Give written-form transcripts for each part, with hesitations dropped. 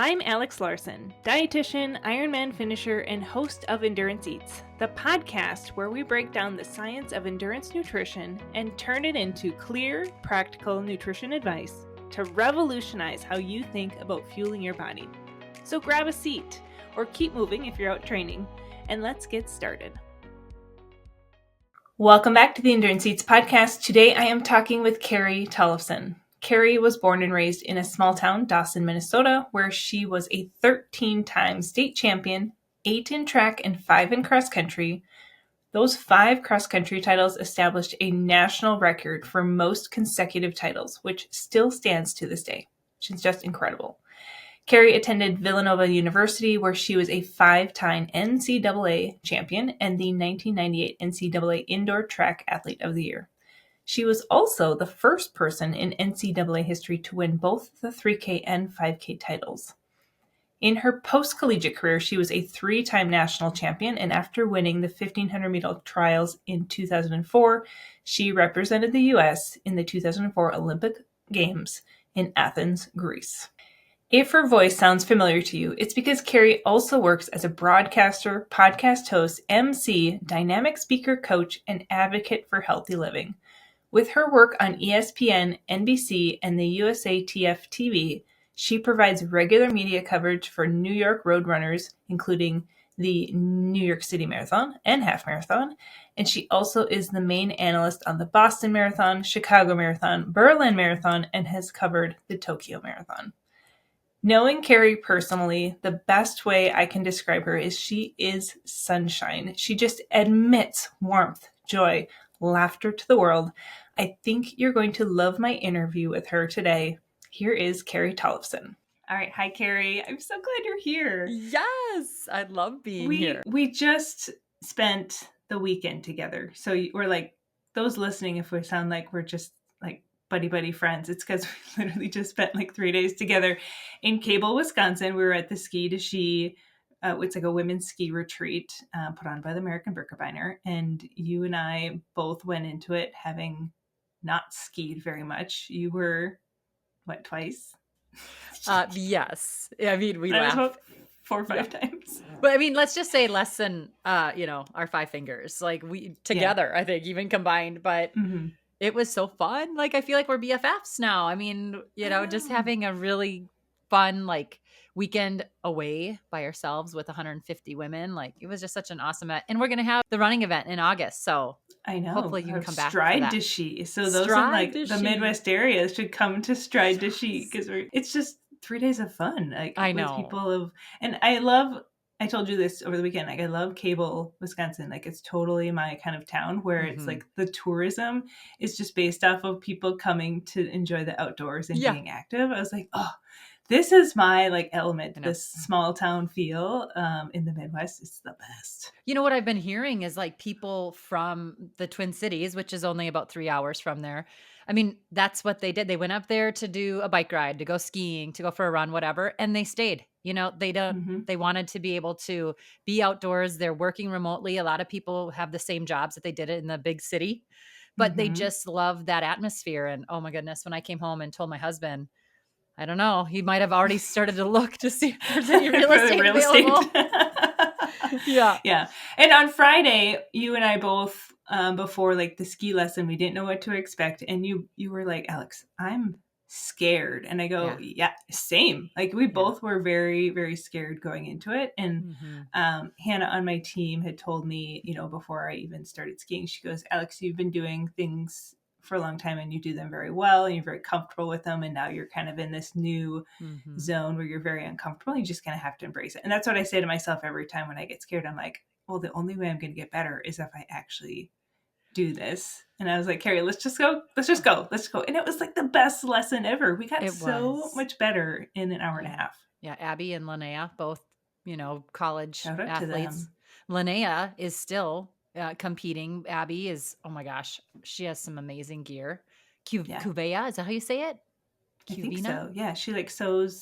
I'm Alex Larson, dietitian, Ironman finisher, and host of Endurance Eats, the podcast where we break down the science of endurance nutrition and turn it into clear, practical nutrition advice to revolutionize how you think about fueling your body. So grab a seat, or keep moving if you're out training, and let's get started. Welcome back to the Endurance Eats podcast. Today I am talking with Carrie Tollefson. Carrie was born and raised in a small town, Dawson, Minnesota, where she was a 13-time state champion, 8 in track and 5 in cross country. Those 5 cross country titles established a national record for most consecutive titles, which still stands to this day. She's just incredible. Carrie attended Villanova University, where she was a 5-time NCAA champion and the 1998 NCAA Indoor Track Athlete of the Year. She was also the first person in NCAA history to win both the 3K and 5K titles. In her post-collegiate career, she was a 3-time national champion, and after winning the 1500-meter trials in 2004, she represented the U.S. in the 2004 Olympic Games in Athens, Greece. If her voice sounds familiar to you, it's because Carrie also works as a broadcaster, podcast host, MC, dynamic speaker, coach, and advocate for healthy living. With her work on ESPN, NBC, and the USATF TV, she provides regular media coverage for New York road runners, including the New York City Marathon and Half Marathon, and she also is the main analyst on the Boston Marathon, Chicago Marathon, Berlin Marathon, and has covered the Tokyo Marathon. Knowing Carrie personally, the best way I can describe her is she is sunshine. She just admits warmth, joy, laughter to the world. I think you're going to love my interview with her today. Here is Carrie Tollefson. All right. Hi, Carrie. I'm so glad you're here. Yes. I love being here. We just spent the weekend together. So we're like, those listening, if we sound like we're just like buddy friends, it's because we literally just spent like 3 days together in Cable, Wisconsin. We were at the Ski to Ski. It's like a women's ski retreat put on by the American Birkebeiner. And you and I both went into it having not skied very much. You were, what, twice? Yes. I mean, we laughed. About 4 or 5 times. But I mean, let's just say less than, our 5 fingers. Like we together, I think, even combined. But It was so fun. Like, I feel like we're BFFs now. I mean, just having a really fun, like, weekend away by ourselves with 150 women. Like, it was just such an awesome event. And we're going to have the running event in August. So I know. Hopefully you can come back. Stride to Ski. So those in like the Midwest areas should come to Stride to Ski because it's just 3 days of fun. Like I know. With people and I told you this over the weekend. Like I love Cable, Wisconsin. Like it's totally my kind of town where it's like the tourism is just based off of people coming to enjoy the outdoors and being active. I was like, oh, this is my like element, this small town feel in the Midwest. It's the best. You know what I've been hearing is like people from the Twin Cities, which is only about 3 hours from there. I mean, that's what they did. They went up there to do a bike ride, to go skiing, to go for a run, whatever. And they stayed, they wanted to be able to be outdoors. They're working remotely. A lot of people have the same jobs that they did in the big city, but they just love that atmosphere. And oh my goodness, when I came home and told my husband, I don't know, he might have already started to look to see if there's any real estate available. Yeah. And on Friday, you and I both, before like the ski lesson, we didn't know what to expect. And you were like, Alex, I'm scared. And I go, yeah same. Like we both were very, very scared going into it. And Hannah on my team had told me, before I even started skiing, she goes, Alex, you've been doing things for a long time and you do them very well and you're very comfortable with them. And now you're kind of in this new zone where you're very uncomfortable. You just kind of have to embrace it. And that's what I say to myself every time when I get scared. I'm like, well, the only way I'm going to get better is if I actually do this. And I was like, Carrie, let's just go. And it was like the best lesson ever. We got so much better in an hour and a half. Yeah. Abby and Linnea, both, college athletes. Linnea is still competing. Abby is, oh my gosh, she has some amazing gear. Cuvea, is that how you say it? I think so. Yeah, she like sews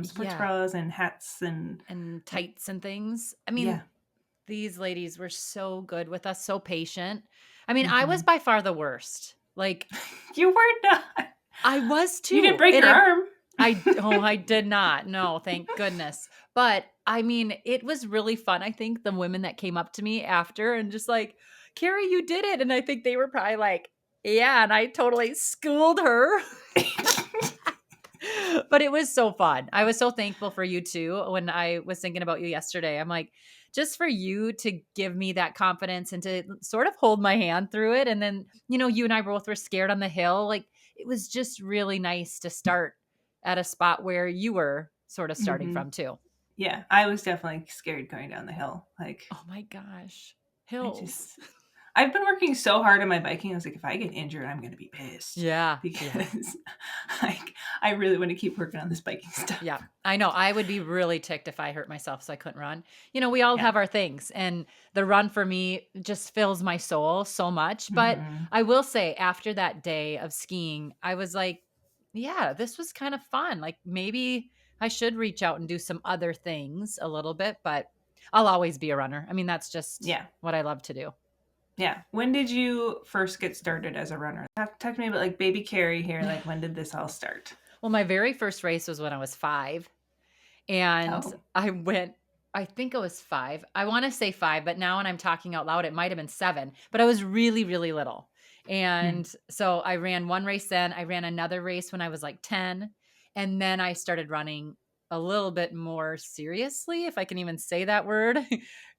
sports bras and hats and tights and things. I mean, these ladies were so good with us, so patient. I mean, I was by far the worst. Like you were not. I was too. You didn't break your arm. I did not. No, thank goodness. But I mean, it was really fun. I think the women that came up to me after and just like, Carrie, you did it. And I think they were probably like, yeah, and I totally schooled her. But it was so fun. I was so thankful for you too. When I was thinking about you yesterday, I'm like, just for you to give me that confidence and to sort of hold my hand through it. And then, you and I both were scared on the hill. Like it was just really nice to start at a spot where you were sort of starting Hmm. from too. Yeah, I was definitely scared going down the hill. Like, Oh my gosh. I Hills. just, I've been working so hard on my biking. I was like, if I get injured, I'm going to be pissed Yeah. Yeah. because like I really want to keep working on this biking stuff. Yeah, I know. I would be really ticked if I hurt myself so I couldn't run. We all Yeah. have our things, and the run for me just fills my soul so much. But Hmm. I will say, after that day of skiing, I was like, yeah, this was kind of fun. Like maybe I should reach out and do some other things a little bit, but I'll always be a runner. I mean, that's just Yeah. what I love to do. Yeah. When did you first get started as a runner? Talk to me about like baby Carrie here. Like, when did this all start? Well, my very first race was when I was 5. And Oh. I think it was 5. I want to say 5, but now when I'm talking out loud, it might have been 7, but I was really, really little. Hmm. And so I ran one race then. I ran another race when I was like 10. And then I started running a little bit more seriously, if I can even say that word,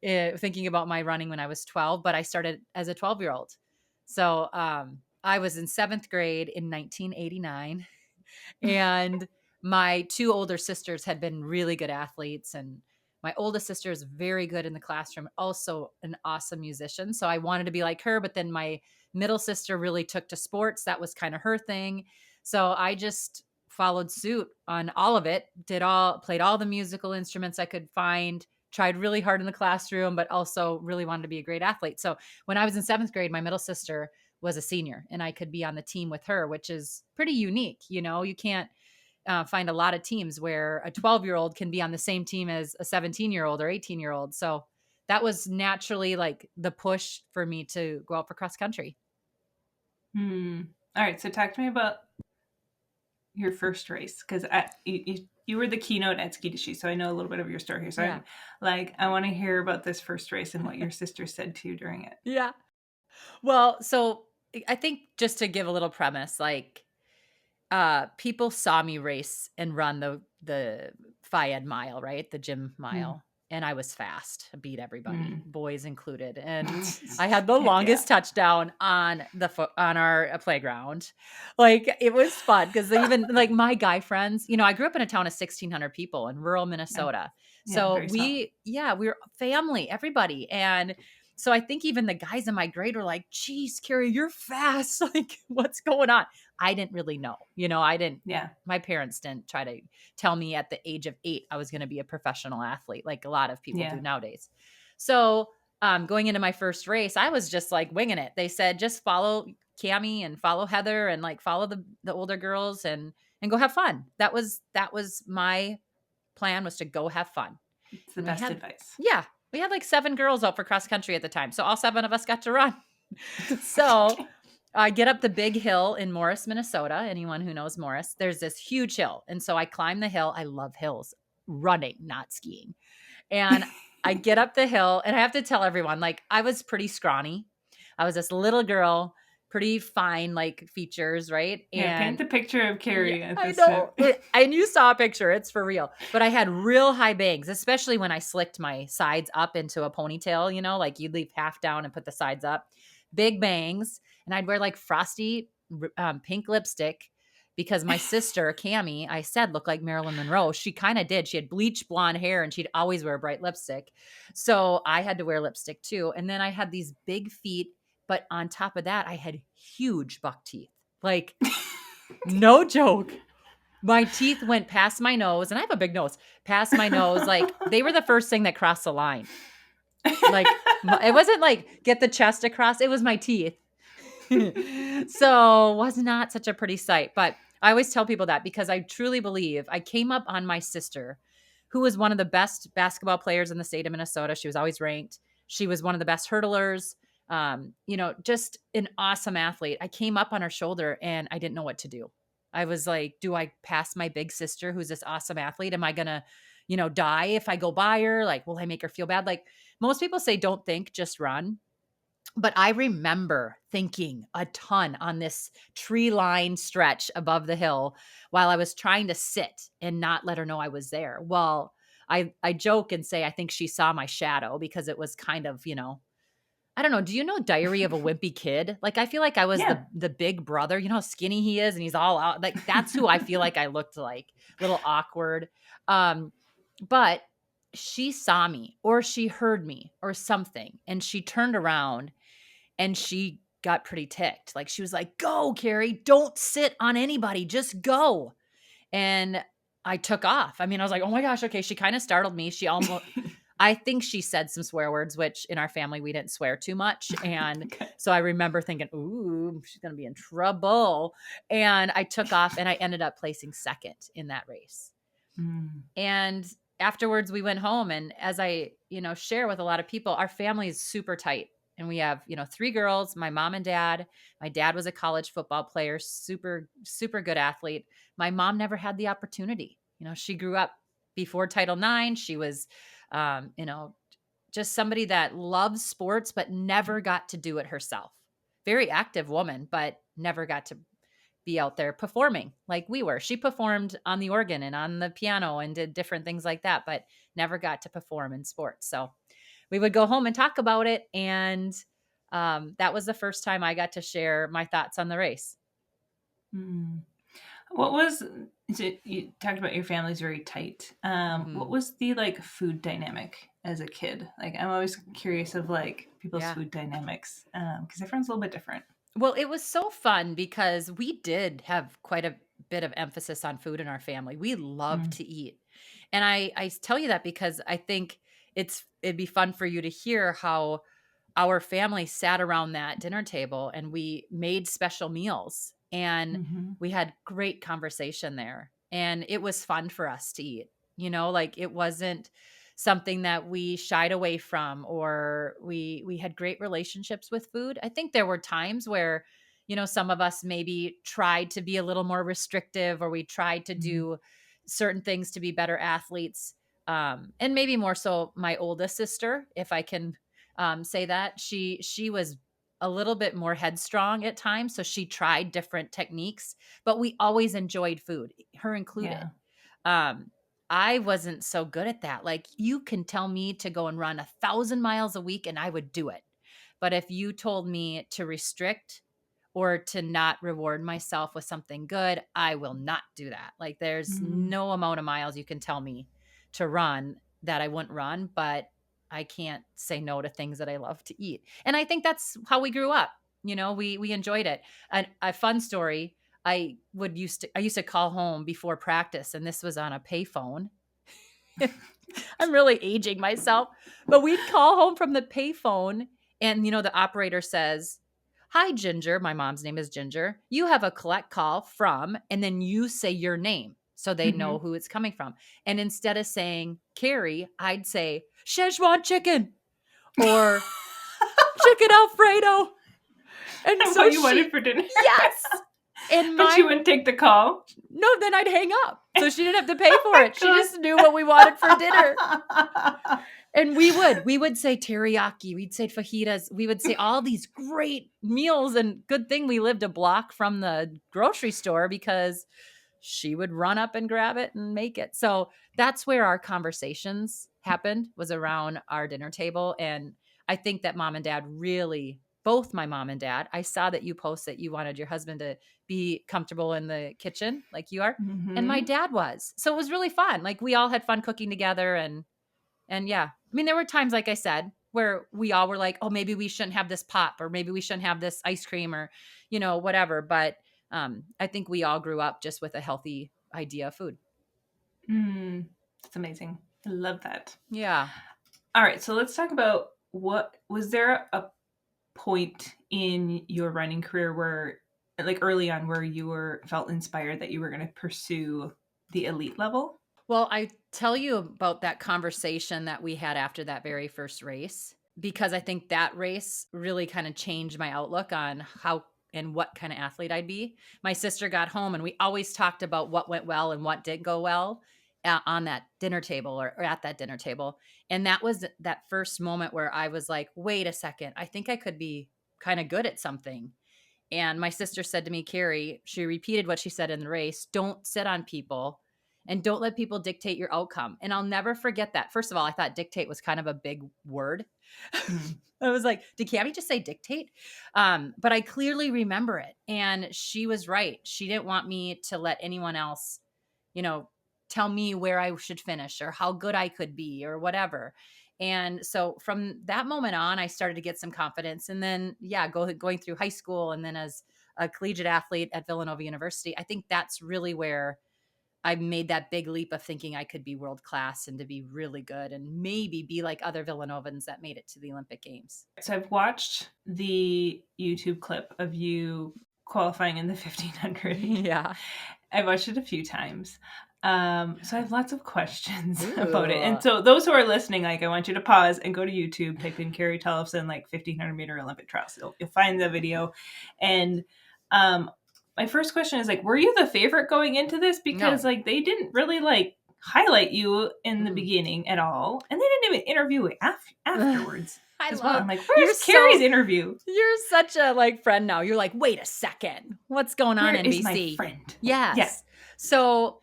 thinking about my running when I was 12, but I started as a 12-year-old. So I was in 7th grade in 1989. And my 2 older sisters had been really good athletes, and my oldest sister is very good in the classroom, also an awesome musician. So I wanted to be like her, but then my middle sister really took to sports. That was kind of her thing. So I just followed suit on all of it, played all the musical instruments I could find, tried really hard in the classroom, but also really wanted to be a great athlete. So when I was in 7th grade, my middle sister was a senior and I could be on the team with her, which is pretty unique. You can't find a lot of teams where a 12-year-old can be on the same team as a 17-year-old or 18-year-old. So that was naturally like the push for me to go out for cross country. Hmm. All right. So talk to me about your first race, because you were the keynote at Ski to Ski, so I know a little bit of your story here. So Yeah. I'm like, I want to hear about this first race and what your sister said to you during it. Yeah. Well, so I think just to give a little premise, like people saw me race and run the FIAD mile, right? The gym Hmm. mile. And I was fast, beat everybody, Hmm. boys included. And I had the Heck yeah. longest touchdown on on our playground. Like it was fun because even like my guy friends, I grew up in a town of 1,600 people in rural Yeah. Minnesota. Yeah. So Very small. we were family, everybody. And so I think even the guys in my grade were like, geez, Carrie, you're fast. Like, what's going on? I didn't really know. I didn't, Yeah. my parents didn't try to tell me at the age of 8 I was going to be a professional athlete like a lot of people do Yeah. nowadays. So, going into my first race, I was just like winging it. They said just follow Cami and follow Heather and like follow the older girls and go have fun. That was my plan, was to go have fun. It's the And we best had advice. yeah, we had like 7 girls out for cross country at the time. So all 7 of us got to run. So I get up the big hill in Morris, Minnesota. Anyone who knows Morris, there's this huge hill. And so I climb the hill. I love hills, running, not skiing. And I get up the hill and I have to tell everyone, like, I was pretty scrawny. I was this little girl, pretty fine, like features, right? Yeah. Paint And the picture of yeah, Carrie at I this time. know. And you saw a picture. It's for real. But I had real high bangs, especially when I slicked my sides up into a ponytail, like you'd leave half down and put the sides up. Big bangs. And I'd wear like frosty pink lipstick because my sister, Cami, I said looked like Marilyn Monroe. She kind of did. She had bleach blonde hair and she'd always wear bright lipstick. So I had to wear lipstick too. And then I had these big feet. But on top of that, I had huge buck teeth. Like, no joke. My teeth went past my nose, and I have a big nose, past my nose. Like they were the first thing that crossed the line. Like it wasn't like get the chest across. It was my teeth. So was not such a pretty sight. But I always tell people that because I truly believe I came up on my sister, who was one of the best basketball players in the state of Minnesota. She was always ranked. She was one of the best hurdlers. Just an awesome athlete. I came up on her shoulder and I didn't know what to do. I was like, do I pass my big sister who's this awesome athlete? Am I going to, die if I go by her? Like, will I make her feel bad? Like most people say, don't think, just run. But I remember thinking a ton on this tree line stretch above the hill while I was trying to sit and not let her know I was there. Well, I joke and say I think she saw my shadow because it was kind of, I don't know. Do you know Diary of a Wimpy Kid? Like I feel like I was Yeah. the big brother. You know how skinny he is and he's all out. Like that's who I feel like I looked like. A little awkward. Um, but she saw me or she heard me or something and she turned around and she got pretty ticked. Like she was like, "Go, Carrie, don't sit on anybody, just go." And I took off. I mean, I was like, "Oh my gosh, okay." She kind of startled me. She almost I think she said some swear words, which in our family we didn't swear too much. And Okay. so I remember thinking, "Ooh, she's going to be in trouble." And I took off and I ended up placing second in that race. Mm. And afterwards we went home, and as I, share with a lot of people, our family is super tight. And we have, three girls, my mom and dad. My dad was a college football player, super super good athlete. My mom never had the opportunity. She grew up before Title IX. She was just somebody that loves sports but never got to do it herself. Very active woman, but never got to be out there performing like we were. She performed on the organ and on the piano and did different things like that, but never got to perform in sports. So we would go home and talk about it. And that was the first time I got to share my thoughts on the race. Mm. What was so you talked about your family's very tight. What Hmm. was the like food dynamic as a kid? Like I'm always curious of like people's Yeah. food dynamics because everyone's a little bit different. Well, it was so fun because we did have quite a bit of emphasis on food in our family. We love Mm. to eat. And I tell you that because I think it'd be fun for you to hear how our family sat around that dinner table and we made special meals and Mm-hmm. we had great conversation there. And it was fun for us to eat. Like it wasn't something that we shied away from, or we had great relationships with food. I think there were times where, some of us maybe tried to be a little more restrictive, or we tried to Mm-hmm. do certain things to be better athletes. And maybe more so my oldest sister, if I can say that. She was a little bit more headstrong at times, so she tried different techniques, but we always enjoyed food, her included. Yeah. Um, I wasn't so good at that. Like you can tell me to go and run 1,000 miles a week and I would do it. But if you told me to restrict or to not reward myself with something good, I will not do that. Like there's Mm-hmm. no amount of miles you can tell me to run that I wouldn't run, but I can't say no to things that I love to eat. And I think that's how we grew up. We enjoyed it. And a fun story, I used to call home before practice, and this was on a payphone. I'm really aging myself, but we'd call home from the payphone, and the operator says, "Hi, Ginger." My mom's name is Ginger. "You have a collect call from," and then you say your name so they Mm-hmm. know who it's coming from. And instead of saying Carrie, I'd say Szechuan chicken or chicken Alfredo. And so What you wanted she, for dinner, yes. And but she my wouldn't take the call. No, then I'd hang up. So she didn't have to pay for it. She just knew what we wanted for dinner. And we would say teriyaki, we'd say fajitas, we would say all these great meals, and good thing we lived a block from the grocery store because she would run up and grab it and make it. So that's where our conversations happened, was around our dinner table. And I think that mom and dad really, both my mom and dad, I saw that you post that you wanted your husband to be comfortable in the kitchen like you are. And my Mm-hmm. dad was. So it was really fun. Like we all had fun cooking together, and yeah. I mean, there were times, like I said, where we all were like, oh, maybe we shouldn't have this pop, or maybe we shouldn't have this ice cream, or, whatever. But I think we all grew up just with a healthy idea of food. Mm. That's amazing. I love that. Yeah. All right, so let's talk about what was there a point in your running career where like early on where you were felt inspired that you were going to pursue the elite level? Well, I tell you about that conversation that we had after that very first race, because I think that race really kind of changed my outlook on how and what kind of athlete I'd be. My sister got home and we always talked about what went well and what didn't go well on that dinner table or at that dinner table. And that was that first moment where I was like, wait a second, I think I could be kind of good at something. And my sister said to me, Carrie, she repeated what she said in the race, don't sit on people and don't let people dictate your outcome. And I'll never forget that. First of all, I thought dictate was kind of a big word. Mm. I was like, did Cammie just say dictate? But I clearly remember it. And she was right. She didn't want me to let anyone else, tell me where I should finish or how good I could be or whatever. And so from that moment on, I started to get some confidence. And then, going through high school and then as a collegiate athlete at Villanova University, I think that's really where I made that big leap of thinking I could be world class and to be really good and maybe be like other Villanovans that made it to the Olympic Games. So I've watched the YouTube clip of you qualifying in the 1500. Yeah. I've watched it a few times. So I have lots of questions about it. And so those who are listening, I want you to pause and go to YouTube, type in Carrie Tollefson, 1500 meter Olympic trials. You'll find the video. And my first question is were you the favorite going into this? Because No. they didn't really highlight you in the beginning at all. And they didn't even interview you afterwards. I'm like, where's Carrie's interview? You're such a friend now. You're like, wait a second. What's going on, Where NBC? is my friend? Yes. Yeah. So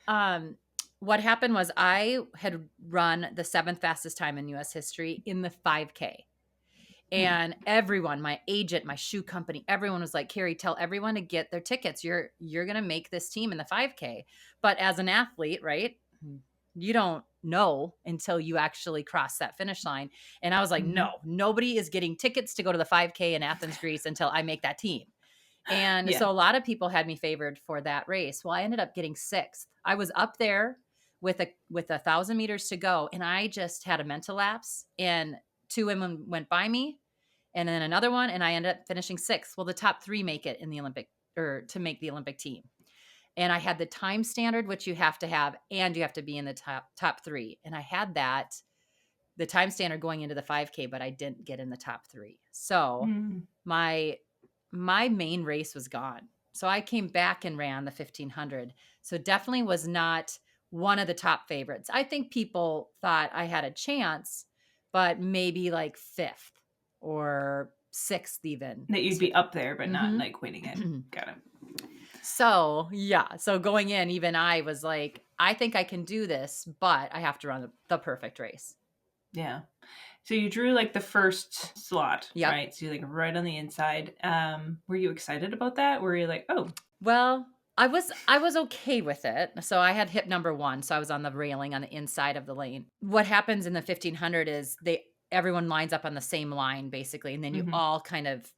what happened was I had run the 7th fastest time in U.S. history in the 5K. And everyone, my agent, my shoe company, everyone was like, Carrie, tell everyone to get their tickets. You're going to make this team in the 5K. But as an athlete, right, you don't know until you actually cross that finish line. And I was like, no, nobody is getting tickets to go to the 5K in Athens, Greece until I make that team. And so a lot of people had me favored for that race. Well, I ended up getting 6th. I was up there with 1,000 meters to go. And I just had a mental lapse and 2 women went by me and then another one. And I ended up finishing 6th. Well, the top 3 make it in the Olympic or to make the Olympic team. And I had the time standard, which you have to have, and you have to be in the top 3. And I had the time standard going into the 5K, but I didn't get in the top 3. So my main race was gone. So I came back and ran the 1500. So definitely was not one of the top favorites. I think people thought I had a chance, but maybe 5th or 6th even. That you'd be up there, but not winning it. Got it. So, yeah. So going in, even I was like, I think I can do this, but I have to run the perfect race. Yeah. So you drew the first slot, Yep. right? So you're right on the inside. Were you excited about that? Were you like, oh? Well, I was okay with it. So I had hip number 1. So I was on the railing on the inside of the lane. What happens in the 1500 is everyone lines up on the same line basically. And then you all kind of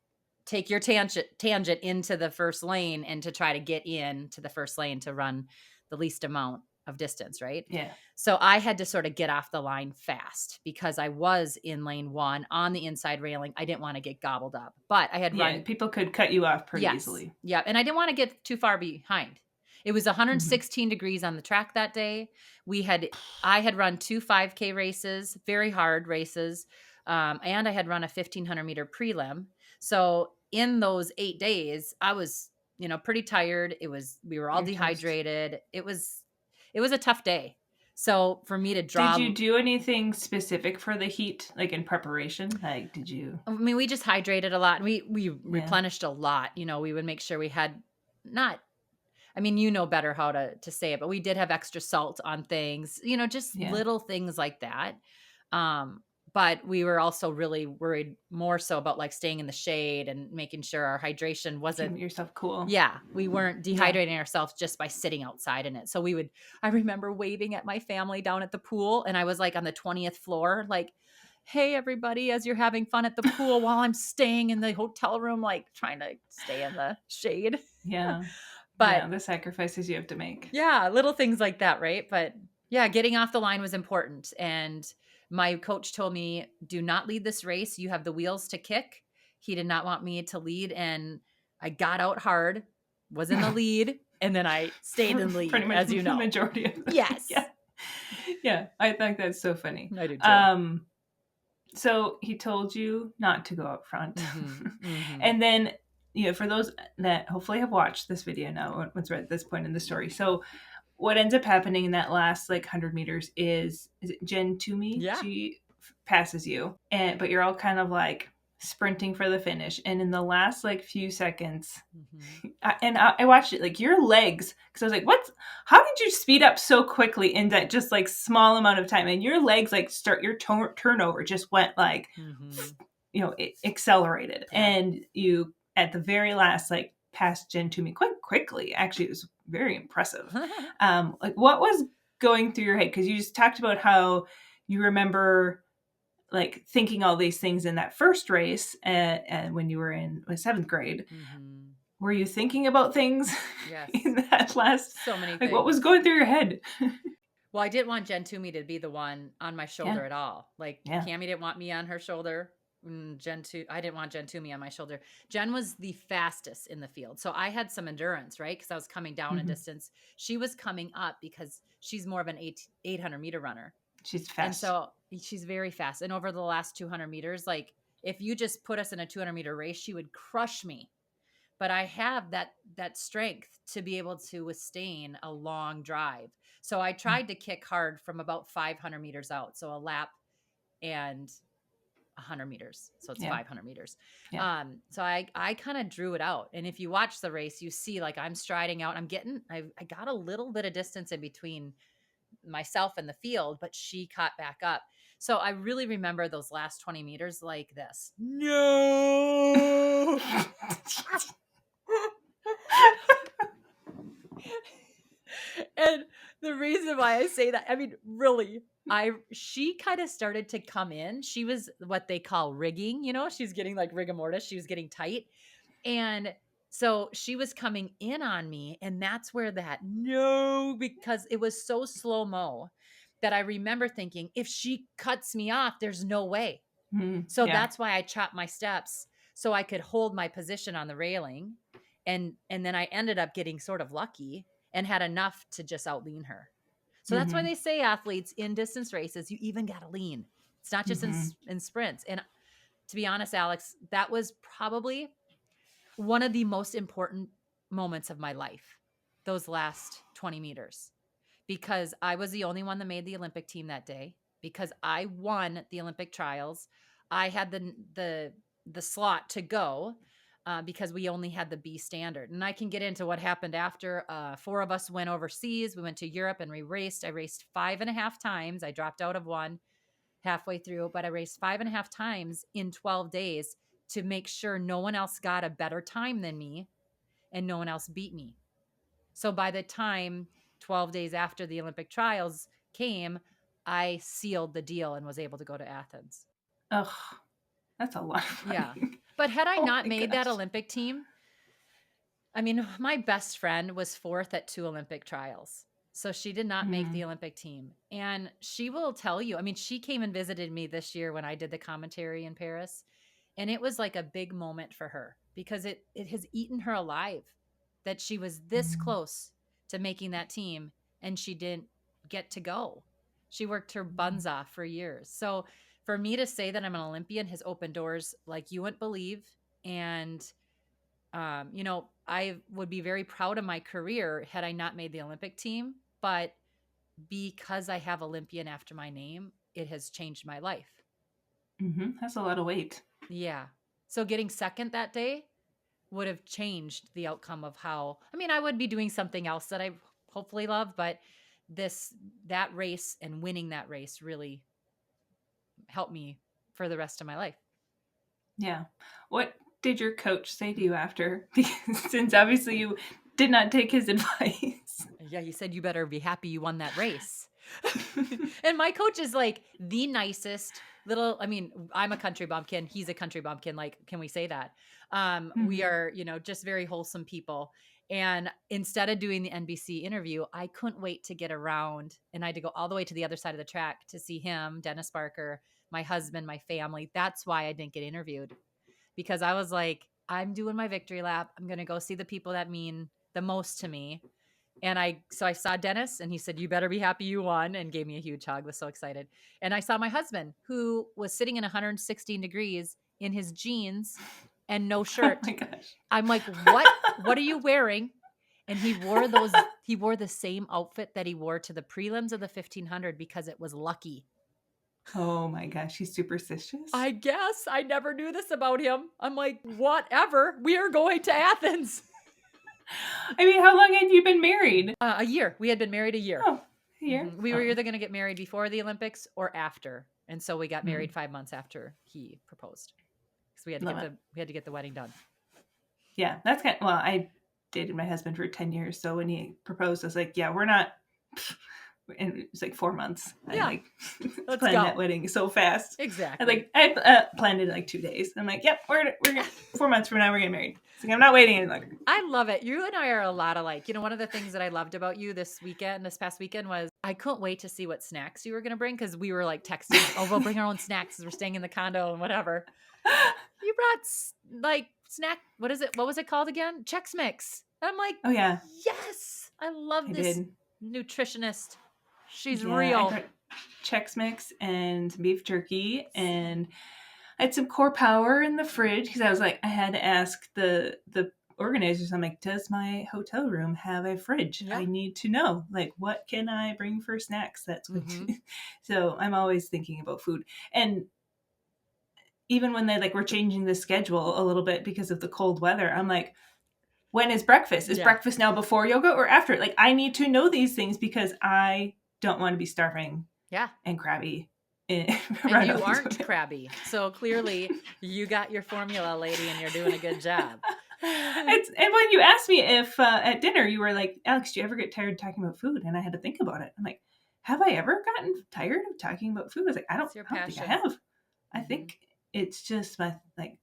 take your tangent into the first lane and to try to get into the first lane to run the least amount of distance, right? Yeah. So I had to sort of get off the line fast because I was in lane 1 on the inside railing. I didn't want to get gobbled up, but I had run. People could cut you off pretty easily. Yeah. And I didn't want to get too far behind. It was 116 degrees on the track that day. I had run 2 5K races, very hard races. And I had run a 1500 meter prelim. So in those 8 days, I was, pretty tired. We were all dehydrated. It was a tough day. So for me to draw. Did you do anything specific for the heat, in preparation? Did you? I mean, we just hydrated a lot and we replenished a lot. We would make sure we had better how to say it, but we did have extra salt on things, just little things like that. But we were also really worried more so about staying in the shade and making sure our hydration wasn't. Keeping yourself cool. Yeah. We weren't dehydrating ourselves just by sitting outside in it. So I remember waving at my family down at the pool and I was on the 20th floor, hey, everybody, as you're having fun at the pool while I'm staying in the hotel room, trying to stay in the shade. Yeah. But the sacrifices you have to make. Yeah. Little things like that. Right. But yeah, getting off the line was important. And my coach told me, do not lead this race. You have the wheels to kick. He did not want me to lead. And I got out hard, was in the lead, and then I stayed in lead, pretty much as you know. The majority of them. Yes. Yeah. I think that's so funny. I do too. So he told you not to go up front. And then for those that hopefully have watched this video now, once we're at this point in the story. So what ends up happening in that last 100 meters is it Jen Toomey? Yeah. She passes you, but you're all kind of sprinting for the finish. And in the last few seconds, I watched it, your legs, because I was like, how did you speed up so quickly in that just small amount of time? And your legs start your turnover just went it accelerated, and you at the very last passed Jen Toomey quite quickly. Actually, it was very impressive. What was going through your head? Because you just talked about how you remember thinking all these things in that first race, and when you were in 7th grade. Were you thinking about things in that last? So many things. What was going through your head? Well, I didn't want Jen Toomey to be the one on my shoulder at all. Cammie didn't want me on her shoulder. I didn't want Jen Toomey on my shoulder. Jen was the fastest in the field. So I had some endurance, right? Because I was coming down in distance. She was coming up because she's more of an 800 meter runner. She's fast. And so she's very fast. And over the last 200 meters, if you just put us in a 200 meter race, she would crush me. But I have that strength to be able to withstand a long drive. So I tried to kick hard from about 500 meters out. So a lap and 100 meters. So it's 500 meters. Yeah. So I kind of drew it out. And if you watch the race, you see I'm striding out. I got a little bit of distance in between myself and the field, but she caught back up. So I really remember those last 20 meters like this. No. And the reason why I say that, I mean, really, she kind of started to come in. She was what they call rigging, she's getting rigor mortis. She was getting tight. And so she was coming in on me. And that's where because it was so slow-mo that I remember thinking, if she cuts me off, there's no way. So that's why I chopped my steps so I could hold my position on the railing. And then I ended up getting sort of lucky and had enough to just outlean her. So that's why they say athletes in distance races, you even got to lean. It's not just in sprints. And to be honest, Alex, that was probably one of the most important moments of my life, those last 20 meters, because I was the only one that made the Olympic team that day, because I won the Olympic trials. I had the slot to go because we only had the B standard. And I can get into what happened after. 4 of us went overseas. We went to Europe and we raced. I raced 5.5 times. I dropped out of one halfway through, but I raced 5.5 times in 12 days to make sure no one else got a better time than me and no one else beat me. So by the time 12 days after the Olympic trials came, I sealed the deal and was able to go to Athens. Ugh, that's a lot. Yeah. But had I not made that Olympic team, I mean, my best friend was 4th at 2 Olympic trials. So she did not make the Olympic team. And she will tell you, I mean, she came and visited me this year when I did the commentary in Paris. And it was like a big moment for her because it has eaten her alive that she was this close to making that team and she didn't get to go. She worked her buns off for years. So for me to say that I'm an Olympian has opened doors like you wouldn't believe. And, I would be very proud of my career had I not made the Olympic team. But because I have Olympian after my name, it has changed my life. That's a lot of weight. Yeah. So getting second that day would have changed the outcome of I would be doing something else that I hopefully love, but that race and winning that race really helped me for the rest of my life. Yeah. What did your coach say to you after? Because since obviously you did not take his advice. Yeah, he said you better be happy you won that race. And my coach is the nicest little, I'm a country bumpkin. He's a country bumpkin. Can we say that? We are, just very wholesome people. And instead of doing the NBC interview, I couldn't wait to get around. And I had to go all the way to the other side of the track to see him, Dennis Barker, my husband, my family. That's why I didn't get interviewed. Because I was like, I'm doing my victory lap. I'm going to go see the people that mean the most to me. And I saw Dennis and he said, you better be happy you won, and gave me a huge hug. Was so excited. And I saw my husband, who was sitting in 116 degrees in his jeans and no Oh shirt. my gosh. I'm like, what are you wearing? And he wore the same outfit that he wore to the prelims of the 1500 because it was lucky. Oh my gosh, he's superstitious. I guess I never knew this about him. I'm like, whatever. We are going to Athens. I mean, how long had you been married? A year. We had been married a year. Oh, a year. We were Oh. either going to get married before the Olympics or after. And so we got married Mm. 5 months after he proposed. Because Love we had to get the wedding done. Yeah, that's kind of, well, I dated my husband for 10 years. So when he proposed, I was like, yeah, we're not, and it was like 4 months. Yeah. I like Let's planned go. that wedding so fast. Exactly. I planned it in like 2 days. I'm like, yep, we're 4 months from now, we're getting married. It's like, I'm not waiting any longer. I love it. You and I are a lot alike. You know, one of the things that I loved about you this past weekend was I couldn't wait to see what snacks you were going to bring because we were like texting, oh, we'll bring our own snacks as we're staying in the condo and whatever. You brought like snack. What is it? What was it called again? Chex Mix. I'm like, Oh yeah, yes, I love I this did. nutritionist. She's Yeah, real. I got Chex Mix and beef jerky, and I had some Core Power in the fridge because I was like, I had to ask the organizers. I'm like, does my hotel room have a fridge? Yeah. I need to know, like, what can I bring for snacks? That's what. Mhm. So I'm always thinking about food, and even when they like were changing the schedule a little bit because of the cold weather, I'm like, when is breakfast? Is Yeah. breakfast now before yoga or after? Like, I need to know these things because I don't want to be starving. Yeah. And crabby. And you aren't crabby. So clearly you got your formula, lady, and you're doing a good job. And when you asked me if at dinner you were like, Alex, do you ever get tired talking about food? And I had to think about it. I'm like, have I ever gotten tired of talking about food? I was like, I don't think I have. Mm-hmm. I think it's just my, like,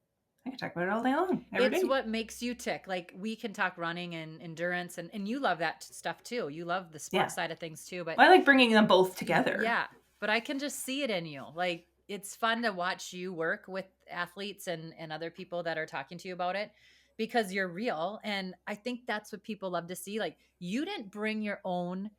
I can talk about it all day long. It's what makes you tick. Like, we can talk running and endurance, and you love that stuff too. You love the sports side of things too. But well, I like bringing them both together. Yeah, but I can just see it in you. Like, it's fun to watch you work with athletes and other people that are talking to you about it because you're real. And I think that's what people love to see. Like, you didn't bring your own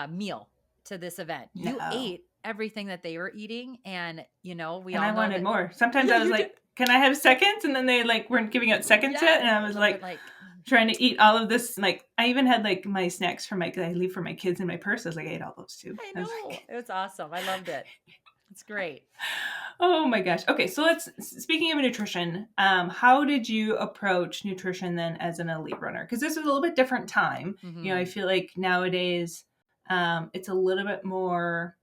meal to this event. You ate everything that they were eating, and you know, I wanted more. Sometimes I was like, can I have seconds? And then they like weren't giving out seconds yet, and I was like trying to eat all of this. Like, I even had like my snacks for I leave for my kids in my purse. I was like, I ate all those too. I know. It was awesome. I loved it. It's great. Oh my gosh. Okay, so speaking of nutrition, how did you approach nutrition then as an elite runner? Because this is a little bit different time. Mm-hmm. You know, I feel like nowadays it's a little bit more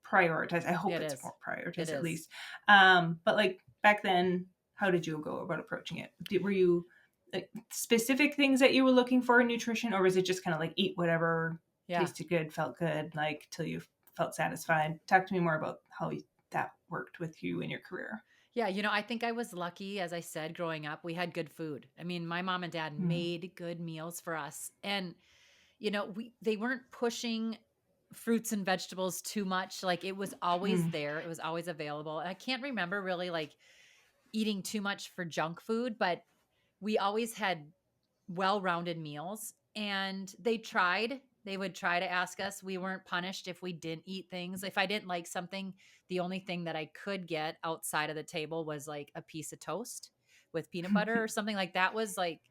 prioritized. I hope it's more prioritized at least. But like back then, how did you go about approaching it? Were you like specific things that you were looking for in nutrition, or was it just kind of like eat whatever tasted good, felt good, like till you felt satisfied? Talk to me more about how that worked with you in your career. Yeah, you know, I think I was lucky. As I said, growing up, we had good food. I mean, my mom and dad made good meals for us. And, you know, they weren't pushing fruits and vegetables too much. Like, it was always there. It was always available. And I can't remember really like eating too much for junk food, but we always had well-rounded meals. And they would try to ask us. We weren't punished if we didn't eat things. If I didn't like something, the only thing that I could get outside of the table was like a piece of toast with peanut butter or something like that. Was like,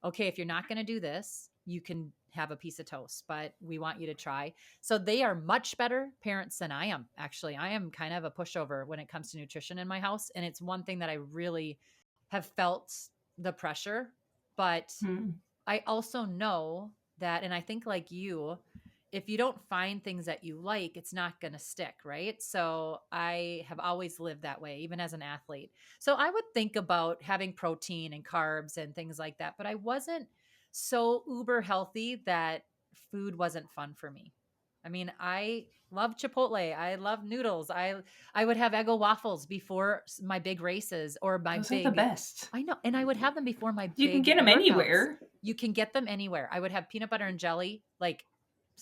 okay, if you're not going to do this, you can have a piece of toast, but we want you to try. So they are much better parents than I am. Actually, I am kind of a pushover when it comes to nutrition in my house. And it's one thing that I really have felt the pressure, but I also know that, and I think like you, if you don't find things that you like, it's not going to stick, right? So I have always lived that way, even as an athlete. So I would think about having protein and carbs and things like that, but I wasn't so uber healthy that food wasn't fun for me. I mean, I love Chipotle. I love noodles. I would have Eggo waffles before my big races or my Those big. Are the best. I know, and I would have them before my. You big can get them workouts. anywhere. You can get them anywhere. I would have peanut butter and jelly like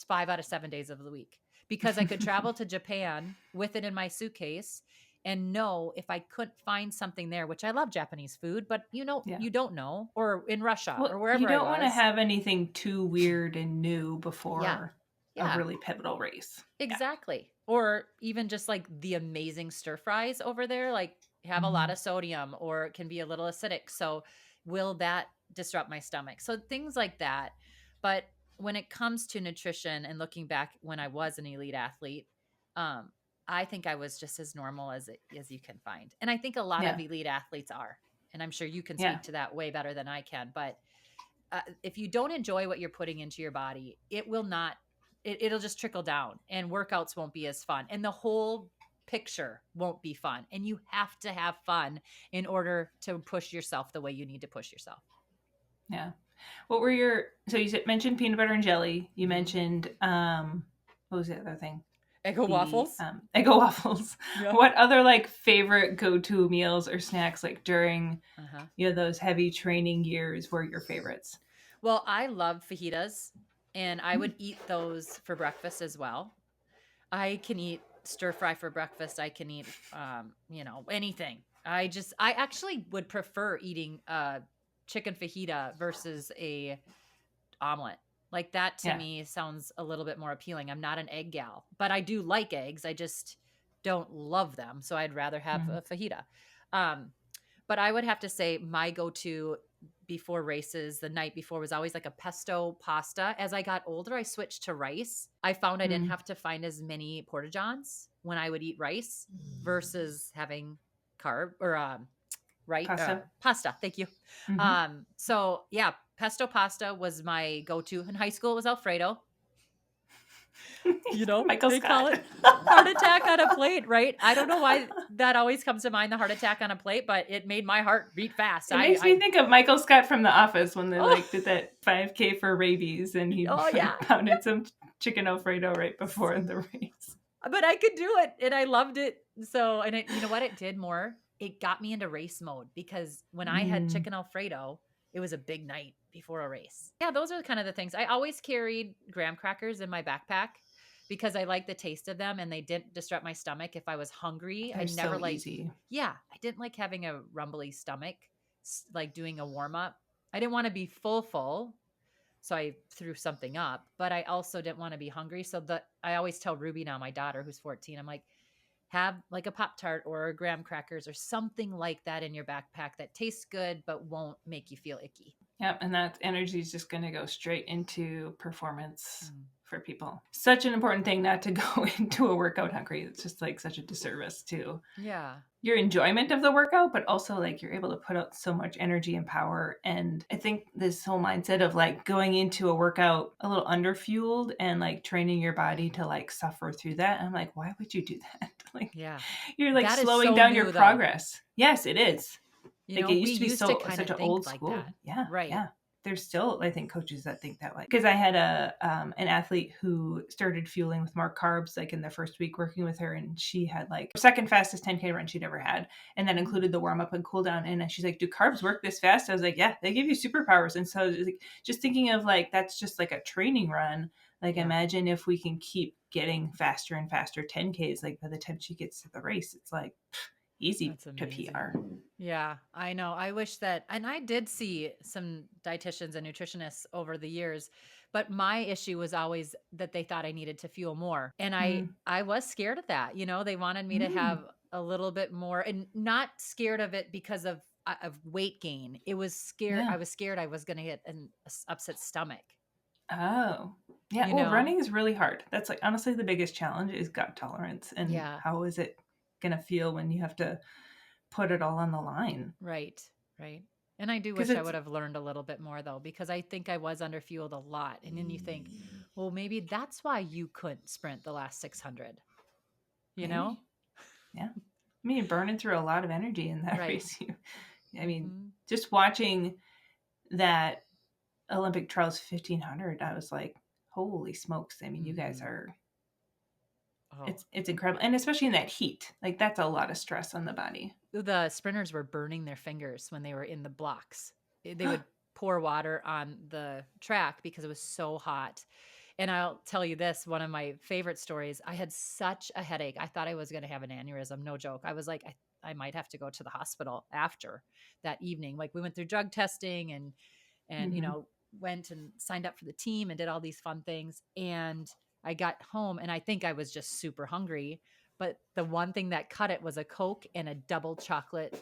5 out of 7 days of the week because I could travel to Japan with it in my suitcase and know if I couldn't find something there, which I love Japanese food, but you know, you don't know, or in Russia or wherever. You don't want to have anything too weird and new before a really pivotal race. Exactly. Yeah. Or even just like the amazing stir fries over there. Like, have a lot of sodium, or it can be a little acidic. So will that disrupt my stomach? So things like that. But when it comes to nutrition and looking back when I was an elite athlete, um, I think I was just as normal as you can find. And I think a lot of Yeah. elite athletes are. And I'm sure you can Yeah. speak to that way better than I can. But if you don't enjoy what you're putting into your body, it will not, it'll just trickle down, and workouts won't be as fun. And the whole picture won't be fun. And you have to have fun in order to push yourself the way you need to push yourself. Yeah. What were so you mentioned peanut butter and jelly. You mentioned, what was the other thing? Eggo waffles. Eggo waffles. Yeah. What other like favorite go-to meals or snacks like during, Uh-huh. those heavy training years were your favorites? Well, I love fajitas, and I would eat those for breakfast as well. I can eat stir fry for breakfast. I can eat, anything. I actually would prefer eating chicken fajita versus a omelet. Like that to Yeah. me sounds a little bit more appealing. I'm not an egg gal, but I do like eggs. I just don't love them. So I'd rather have a fajita. But I would have to say my go-to before races the night before was always like a pesto pasta. As I got older, I switched to rice. I found I didn't have to find as many porta johns when I would eat rice versus having carb or pasta. Thank you. So yeah, pesto pasta was my go-to. In high school, it was Alfredo. Michael they Scott. call it heart attack on a plate, right? I don't know why that always comes to mind, the heart attack on a plate, but it made my heart beat fast. It makes me think of Michael Scott from The Office when they did that 5K for rabies, and he pounded some chicken Alfredo right before the race. But I could do it, and I loved it. So, and you know what it did more? It got me into race mode, because when I had chicken Alfredo, it was a big night before a race. Yeah, those are kind of the things. I always carried graham crackers in my backpack because I like the taste of them, and they didn't disrupt my stomach if I was hungry. They're so easy. Yeah, I didn't like having a rumbly stomach, like doing a warm up. I didn't want to be full. So I threw something up, but I also didn't want to be hungry. So I always tell Ruby now, my daughter, who's 14, I'm like, have like a Pop-Tart or graham crackers or something like that in your backpack that tastes good but won't make you feel icky. Yep, and that energy is just going to go straight into performance for people. Such an important thing not to go into a workout hungry. It's just like such a disservice to your enjoyment of the workout, but also like you're able to put out so much energy and power. And I think this whole mindset of like going into a workout a little underfueled and like training your body to like suffer through that. I'm like, why would you do that? Like, you're like slowing down your progress. Yes, it is. Like it used to be such an old school. That. Yeah. Right. Yeah. There's still, I think, coaches that think that way. Because I had an athlete who started fueling with more carbs like in the first week working with her, and she had like second fastest 10K run she'd ever had, and that included the warm up and cool down. And she's like, "Do carbs work this fast?" I was like, "Yeah, they give you superpowers." And so like, just thinking of like that's just like a training run. Like imagine if we can keep getting faster and faster 10Ks. Like by the time she gets to the race, it's like easy to PR. Yeah, I know. I wish that, and I did see some dietitians and nutritionists over the years, but my issue was always that they thought I needed to fuel more. And I was scared of that. They wanted me to have a little bit more, and not scared of it because of weight gain. It was scared. I was scared I was going to get an upset stomach. Oh, yeah. Well, running is really hard. That's like honestly the biggest challenge is gut tolerance, and how is it going to feel when you have to put it all on the line. Right. And I do wish I would have learned a little bit more though, because I think I was underfueled a lot. And then you think, well, maybe that's why you couldn't sprint the last 600, know? Yeah. I mean, you're burning through a lot of energy in that race. I mean, just watching that Olympic trials 1500, I was like, holy smokes. I mean, you guys are, it's incredible. And especially in that heat, like that's a lot of stress on the body. The sprinters were burning their fingers when they were in the blocks. They would pour water on the track because it was so hot. And I'll tell you this, one of my favorite stories, I had such a headache. I thought I was going to have an aneurysm. No joke. I was like, I might have to go to the hospital after that evening. Like we went through drug testing and went and signed up for the team and did all these fun things. And I got home and I think I was just super hungry, but the one thing that cut it was a Coke and a double chocolate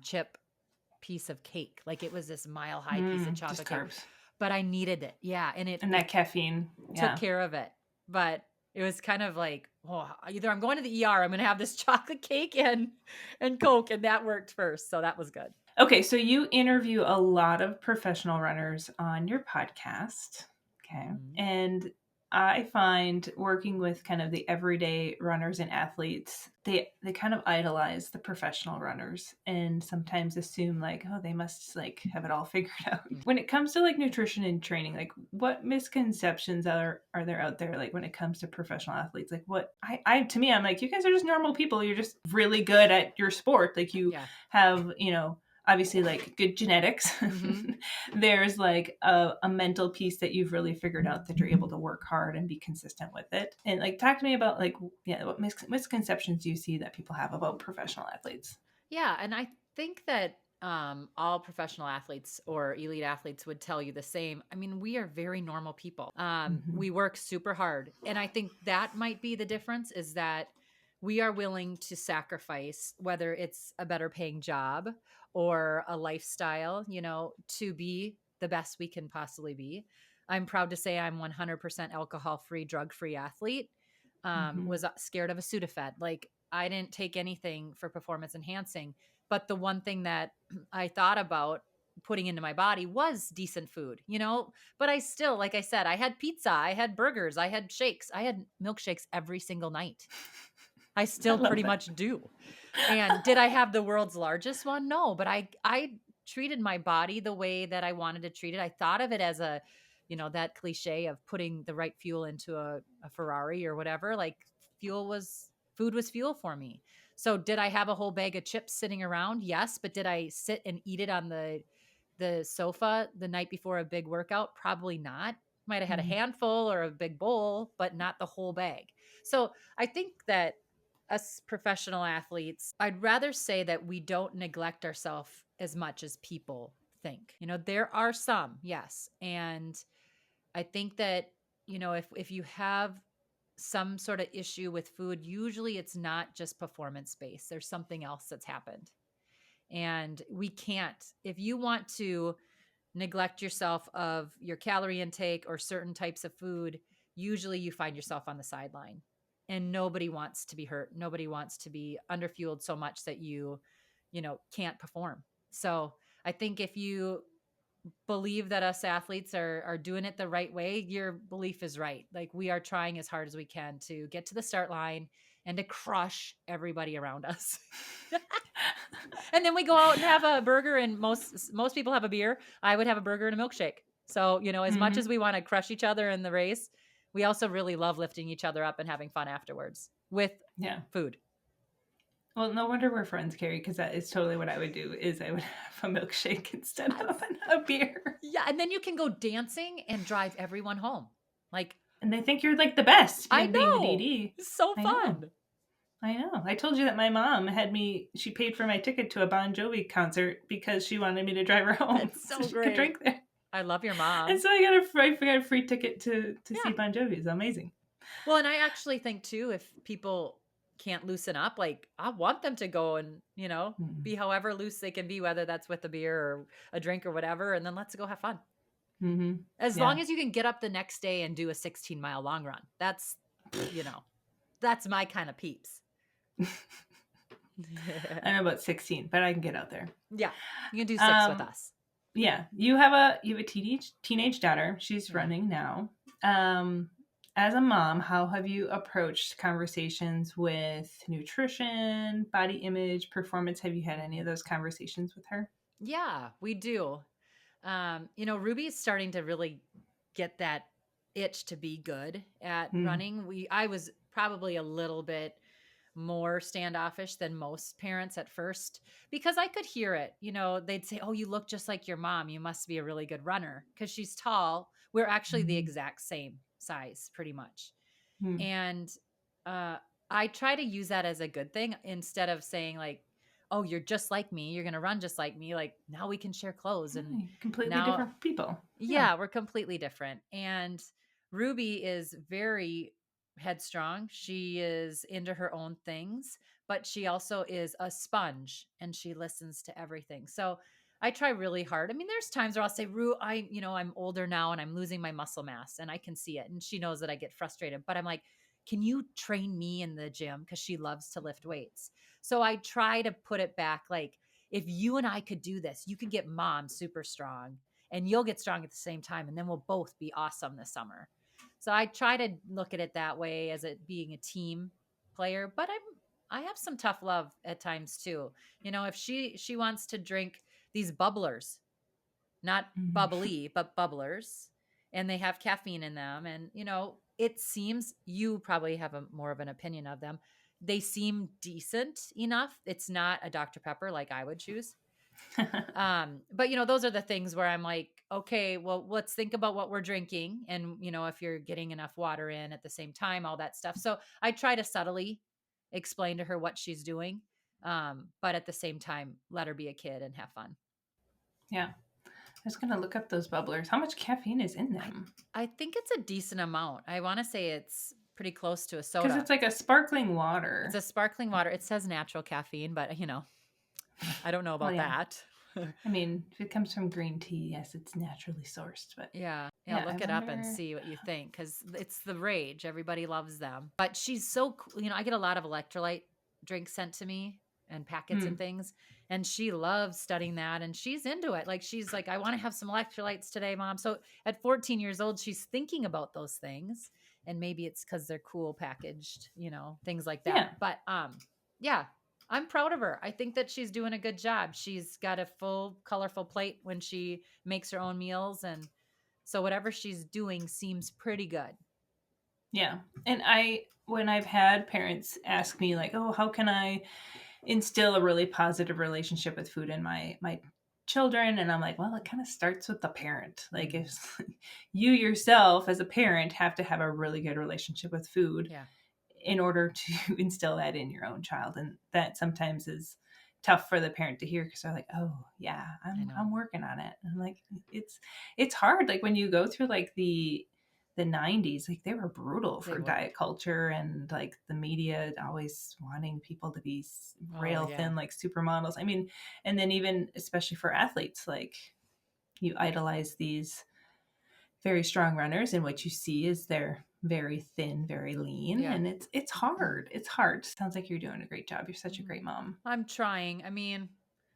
chip piece of cake. Like it was this mile high piece of Just chocolate cake, carbs. but I needed it. Yeah. And And that caffeine. took Yeah. care of it. But it was kind of like, oh, either I'm going to the ER, I'm going to have this chocolate cake and Coke. And that worked first. So that was good. Okay. So you interview a lot of professional runners on your podcast. Okay. Mhm. And I find working with kind of the everyday runners and athletes, they kind of idolize the professional runners and sometimes assume like, oh, they must like have it all figured out. When it comes to like nutrition and training, like what misconceptions are there out there like when it comes to professional athletes? Like what I to me, I'm like, you guys are just normal people. You're just really good at your sport. Like you have, obviously like good genetics. Mhm. There's like a mental piece that you've really figured out that you're able to work hard and be consistent with it. And like talk to me about like what misconceptions do you see that people have about professional athletes? Yeah, and I think that all professional athletes or elite athletes would tell you the same. I mean, we are very normal people. We work super hard, and I think that might be the difference. Is that we are willing to sacrifice, whether it's a better paying job or a lifestyle, to be the best we can possibly be. I'm proud to say I'm 100% alcohol free, drug free athlete. Was scared of a Sudafed. Like I didn't take anything for performance enhancing, but the one thing that I thought about putting into my body was decent food, but I still, like I said, I had pizza, I had burgers, I had shakes, I had milkshakes every single night. I still pretty much do. And did I have the world's largest one? No, but I treated my body the way that I wanted to treat it. I thought of it as that cliche of putting the right fuel into a Ferrari or whatever. Like food was fuel for me. So did I have a whole bag of chips sitting around? Yes, but did I sit and eat it on the sofa the night before a big workout? Probably not. Might have had a handful or a big bowl, but not the whole bag. So I think that us professional athletes, I'd rather say that we don't neglect ourselves as much as people think. There are some, yes. And I think that, if you have some sort of issue with food, usually it's not just performance based. There's something else that's happened. And we can't, if you want to neglect yourself of your calorie intake or certain types of food, usually you find yourself on the sideline. And nobody wants to be hurt. Nobody wants to be underfueled so much that can't perform. So I think if you believe that us athletes are doing it the right way, your belief is right. Like we are trying as hard as we can to get to the start line and to crush everybody around us. And then we go out and have a burger, and most people have a beer. I would have a burger and a milkshake. So, as much as we want to crush each other in the race, we also really love lifting each other up and having fun afterwards with food. Well, no wonder we're friends, Carrie, because that is totally what I would do. Is I would have a milkshake instead of a beer. Yeah, and then you can go dancing and drive everyone home. And they think you're like the best. I know. Being the DD. It's so fun. I know. I told you that my mom she paid for my ticket to a Bon Jovi concert because she wanted me to drive her home. That's so she great. could drink there. I love your mom. And so I got a free ticket to see Bon Jovi. It's amazing. Well, and I actually think too, if people can't loosen up, like I want them to go and, be however loose they can be, whether that's with a beer or a drink or whatever. And then let's go have fun. As long as you can get up the next day and do a 16-mile long run. That's, that's my kind of peeps. I don't know about 16, but I can get out there. Yeah. You can do 6 with us. Yeah. You have a teenage daughter. She's running now. As a mom, how have you approached conversations with nutrition, body image, performance? Have you had any of those conversations with her? Yeah, we do. Ruby's starting to really get that itch to be good at running. I was probably a little bit more standoffish than most parents at first because I could hear it. They'd say, "Oh, you look just like your mom. You must be a really good runner," because she's tall. We're actually the exact same size pretty much. And I try to use that as a good thing instead of saying like, "Oh, you're just like me. You're going to run just like me." Like now we can share clothes and completely different people. Yeah, we're completely different. And Ruby is very headstrong. She is into her own things, but she also is a sponge and she listens to everything. So I try really hard. I mean, there's times where I'll say, Rue, I'm older now and I'm losing my muscle mass and I can see it. And she knows that I get frustrated, but I'm like, can you train me in the gym? Because she loves to lift weights. So I try to put it back like, if you and I could do this, you could get mom super strong and you'll get strong at the same time. And then we'll both be awesome this summer. So I try to look at it that way as it being a team player, but I have some tough love at times too. If she wants to drink these bubblers, not Mm. bubbly, but bubblers, and they have caffeine in them, and it seems you probably have a more of an opinion of them. They seem decent enough. It's not a Dr. Pepper like I would choose. But those are the things where I'm like, okay, well, let's think about what we're drinking and if you're getting enough water in at the same time, all that stuff. So I try to subtly explain to her what she's doing. But at the same time, let her be a kid and have fun. Yeah. I was going to look up those bubblers. How much caffeine is in I them? I think it's a decent amount. I want to say it's pretty close to a Because soda. it's like a sparkling It's water. a sparkling water. It says natural caffeine, but I don't know Well, about yeah. that. I mean, if it comes from green tea, yes, it's naturally sourced. But Yeah. Yeah. yeah, I Look it up and wonder. see what you think because it's the rage. Everybody loves them. But she's so cool. I get a lot of electrolyte drinks sent to me and packets and Hmm. things. And she loves studying that and she's into it. Like, she's like, I want to have some electrolytes today, mom. So at 14 years old, she's thinking about those things. And maybe it's because they're cool packaged, things like that. Yeah. But yeah, I'm proud of her. I think that she's doing a good job. She's got a full, colorful plate when she makes her own meals. And so whatever she's doing seems pretty good. Yeah. And when I've had parents ask me, like, oh, how can I instill a really positive relationship with food in my children? And I'm like, well, it kind of starts with the parent. Like, Mm. if you yourself as a parent have to have a really good relationship with food Yeah. in order to instill that in your own child. And that sometimes is tough for the parent to hear because they're like, oh yeah, I I'm know. working on it. And I'm like, it's hard. Like when you go through like the 90s, like they were brutal They for were. diet culture, and like the media always wanting people to be Oh, rail yeah. thin like supermodels. I mean, and then even especially for athletes, like you idolize these very strong runners, and what you see is they're very thin, very lean, Yeah. and it's hard. It's hard. Sounds like you're doing a great job. You're such a Mm. great mom. I'm trying. I mean,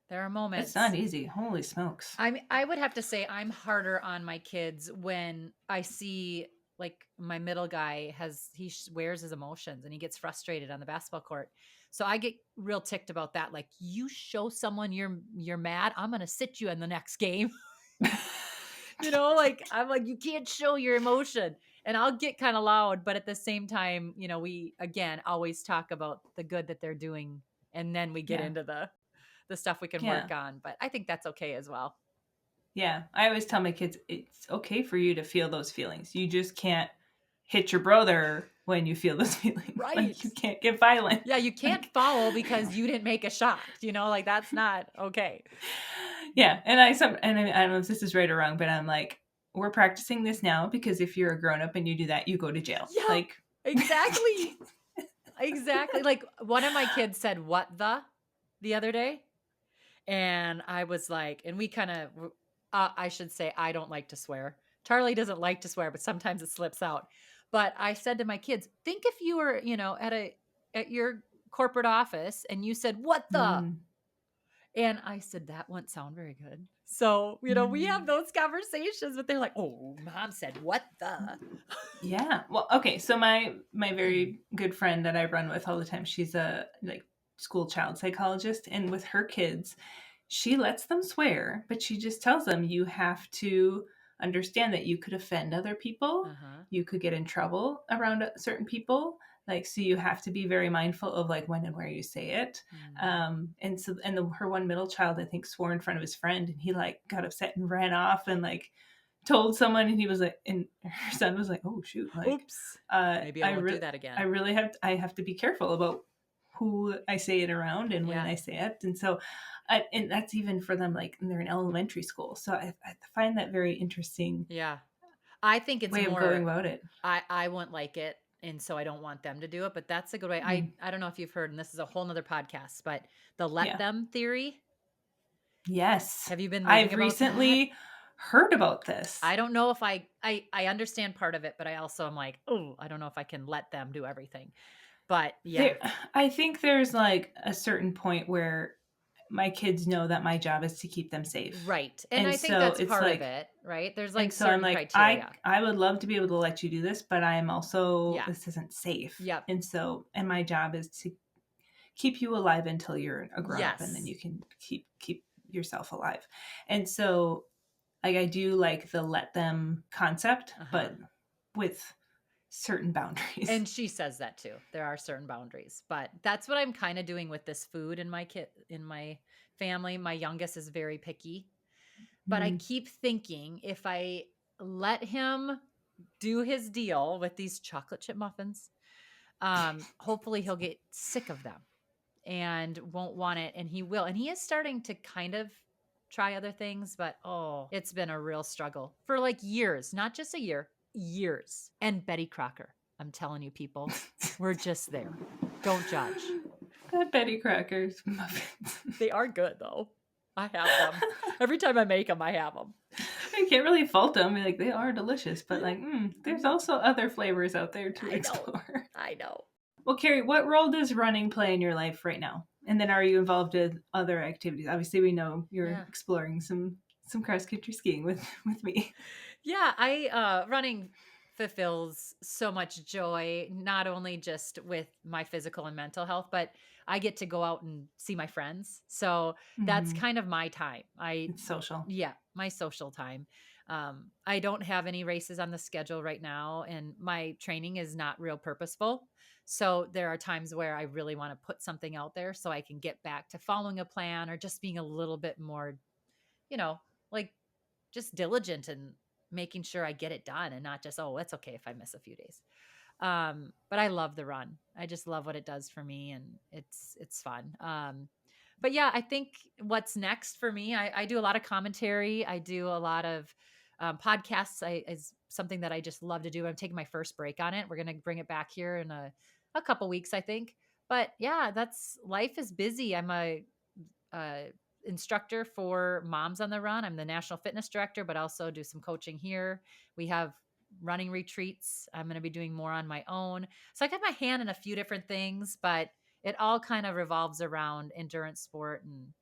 there are It's not moments. easy. Holy smokes. I would have to say I'm harder on my kids when I see, like, my middle guy wears his emotions and he gets frustrated on the basketball court. So I get real ticked about that. Like, you show someone you're mad, I'm gonna sit you in the next game. Like, I'm like, you can't show your emotion. And I'll get kind of loud, but at the same time, we again always talk about the good that they're doing, and then we get Yeah. into the stuff we can Yeah. work on. But I think that's okay as well. Yeah. I always tell my kids it's okay for you to feel those feelings. You just can't hit your brother when you feel those feelings. Right. Like you can't get violent. Yeah, you can't Like foul because you didn't make a shot, like that's not okay. yeah, I don't know if this is right or wrong, but I'm like, we're practicing this now because if you're a grown up and you do that, you go to jail. Yeah, Like exactly. Exactly. Like, one of my kids said, "What the other day?" And I was like, and we kind of, I should say, I don't like to swear. Charlie doesn't like to swear, but sometimes it slips out. But I said to my kids, think if you were, at your corporate office and you said, "What the?" mm, And I said, that wouldn't sound very good. So, we have mm. those conversations, but they're like, oh, mom said, "What the?" Yeah. Well, okay. So my very good friend that I run with all the time, she's a like school child psychologist, and with her kids, she lets them swear, but she just tells them you have to understand that you could offend other people, Uh-huh. you could get in trouble around certain people. Like, so you have to be very mindful of like when and where you say it. Mm. Her one middle child, I think, swore in front of his friend, and he like got upset and ran off and like told someone, and he was like, and her son was like, oh shoot, like Oops. Maybe I won't do that I again. really have to be careful about who I say it around and when Yeah. I say it. And so and that's even for them, like they're in elementary school, so I find that very interesting Yeah. I think it's way of going more, about it. I wouldn't like it. And so I don't want them to do it, but that's a good way. Mm. I don't know if you've heard, and this is a whole nother podcast, but the let Yeah. them theory. Yes. Have you been reading I've about that? recently heard about this. I don't know if I understand part of it, but I also am like, oh, I don't know if I can let them do everything. But yeah, I think there's like a certain point where my kids know that my job is to keep them safe. right. And And I think so that's it's part like, of it, right? There's and like so I'm certain like, criteria. I would love to be able to let you do this, but I am also, Yeah. this isn't safe. Yep. And so, and my job is to keep you alive until you're a grown up, and then Yes. you can keep yourself alive. And so, like, I do like the let them concept, but with certain boundaries. And she says that too. There are certain boundaries, but that's what I'm kind of doing with this food in my family. My youngest is very picky, but I keep thinking if I let him do his deal with these chocolate chip muffins, hopefully he'll get sick of them and won't want it. And he will. And he is starting to kind of try other things, but it's been a real struggle for like years, not just a year, years. And Betty Crocker. I'm telling you, people, we're just there. Don't judge. Betty Crocker's muffins. They are good, though. I have them. Every time I make them, I have them. I can't really fault them. Like, they are delicious, but like, there's also other flavors out there to explore. I know. Well, Carrie, what role does running play in your life right now? And then are you involved in other activities? Obviously, we know you're exploring some cross-country skiing with me. Yeah, running fulfills so much joy, not only just with my physical and mental health, but I get to go out and see my friends. So that's kind of my time. It's social. Yeah, my social time. I don't have any races on the schedule right now, and my training is not real purposeful. So there are times where I really want to put something out there so I can get back to following a plan or just being a little bit more, like just diligent and making sure I get it done and not just, oh, it's okay if I miss a few days. But I love the run. I just love what it does for me, and it's fun. But yeah, I think what's next for me, I do a lot of commentary. I do a lot of podcasts. Is something that I just love to do. I'm taking my first break on it. We're going to bring it back here in a couple weeks, I think. But yeah, life is busy. I'm a instructor for Moms on the Run. I'm the national fitness director, but also do some coaching here. We have running retreats. I'm going to be doing more on my own. So I got my hand in a few different things, but it all kind of revolves around endurance sport and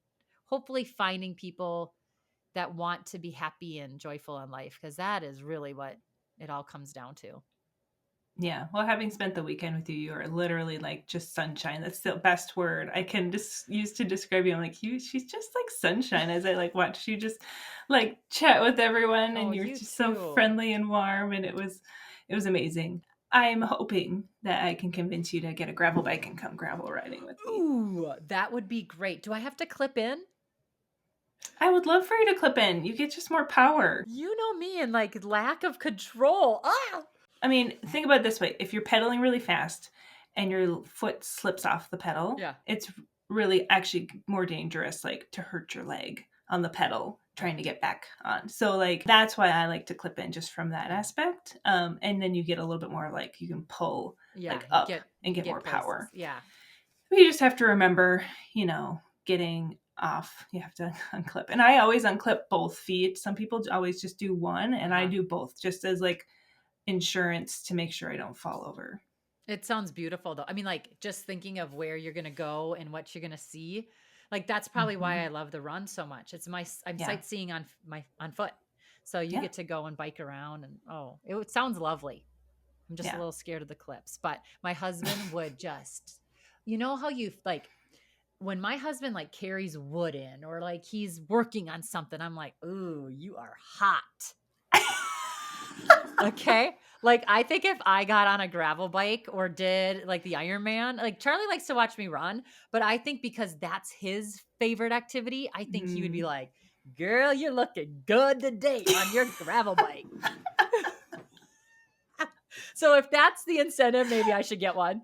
hopefully finding people that want to be happy and joyful in life, because that is really what it all comes down to. Yeah. Well, having spent the weekend with you, you are literally like just sunshine. That's the best word I can just use to describe you. I'm like, she's just like sunshine as I like watched you just like chat with everyone, and you're just so friendly and warm, and it was amazing. I'm hoping that I can convince you to get a gravel bike and come gravel riding with me. Ooh, that would be great. Do I have to clip in? I would love for you to clip in. You get just more power. You know me and like lack of control. I mean, think about it this way. If you're pedaling really fast and your foot slips off the pedal, it's really actually more dangerous, like to hurt your leg on the pedal trying to get back on. So like, that's why I like to clip in just from that aspect. And then you get a little bit more like you can pull like up and get more power. Yeah. You just have to remember, getting off, you have to unclip. And I always unclip both feet. Some people always just do one, and I do both just as like insurance to make sure I don't fall over. It sounds beautiful though. I mean, like just thinking of where you're going to go and what you're going to see. Like that's probably why I love the run so much. It's I'm sightseeing on foot. So you get to go and bike around, and it sounds lovely. I'm just a little scared of the clips, but my husband would just, how you like when my husband like carries wood in or like he's working on something, I'm like, ooh, you are hot. Okay. Like, I think if I got on a gravel bike or did like the Ironman, like Charlie likes to watch me run, but I think because that's his favorite activity, I think he would be like, girl, you're looking good today on your gravel bike. So if that's the incentive, maybe I should get one.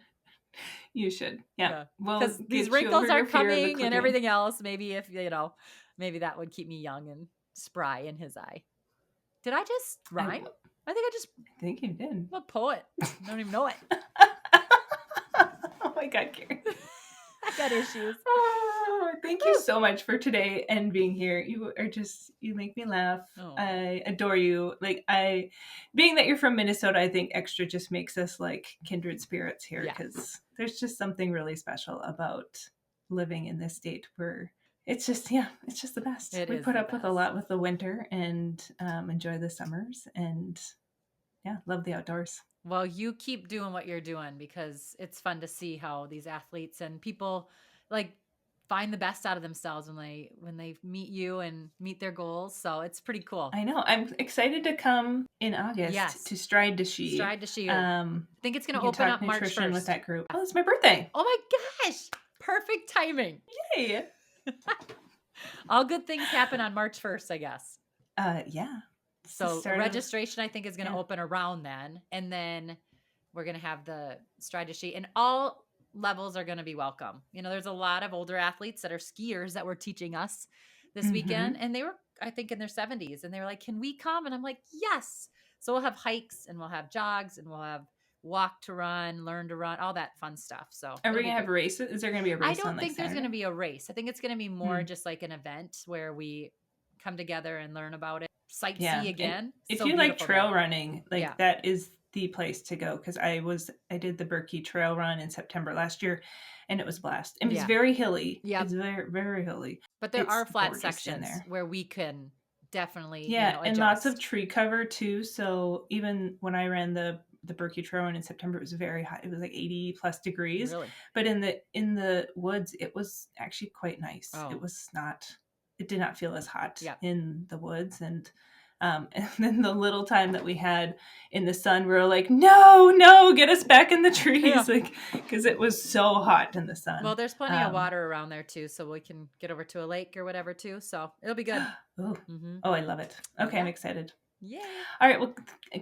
You should. Yeah. Well, because these wrinkles are coming and everything else. Maybe if, maybe that would keep me young and spry in his eye. Did I just rhyme? I think I just, I think you did. I'm a poet. I don't even know it. Oh my God, Carrie. I got issues. Oh, thank you so much for today and being here. You are just, you make me laugh. Oh. I adore you. Like, being that you're from Minnesota, I think extra just makes us like kindred spirits here, because there's just something really special about living in this state where it's just, it's just the best. We put up with a lot with the winter and enjoy the summers and love the outdoors. Well, you keep doing what you're doing, because it's fun to see how these athletes and people like find the best out of themselves when they meet you and meet their goals. So it's pretty cool. I know. I'm excited to come in August to Stride to Ski. Stride to Ski. I think it's going to open up March 1st with that group. Oh, it's my birthday. Oh my gosh. Perfect timing. Yay. All good things happen on March 1st, I guess. Yeah. So registration, I think, is going to open around then. And then we're going to have the Stride to Ski. And all levels are going to be welcome. You know, there's a lot of older athletes that are skiers that were teaching us this weekend. And they were, I think, in their 70s. And they were like, can we come? And I'm like, yes. So we'll have hikes and we'll have jogs and we'll have walk to run, learn to run, all that fun stuff. So are we going to have races? Is there going to be a race? I don't think there's going to be a race. I think it's going to be more just like an event where we come together and learn about it. Sightsee again. And if you like trail running, like that is the place to go, because I did the Berkey trail run in September last year and it was a blast. It was very hilly. Yeah, it's very, very hilly. But there are flat sections there where we can definitely and lots of tree cover too. So even when I ran the Berkey trail run in September, it was very hot. It was like 80 plus degrees. Really? But in the woods, it was actually quite nice. It did not feel as hot in the woods. And then the little time that we had in the sun, we were like, no, get us back in the trees. Like, because it was so hot in the sun. Well, there's plenty of water around there too. So we can get over to a lake or whatever too. So it'll be good. Oh, I love it. Okay. I'm excited. Yeah. All right. Well,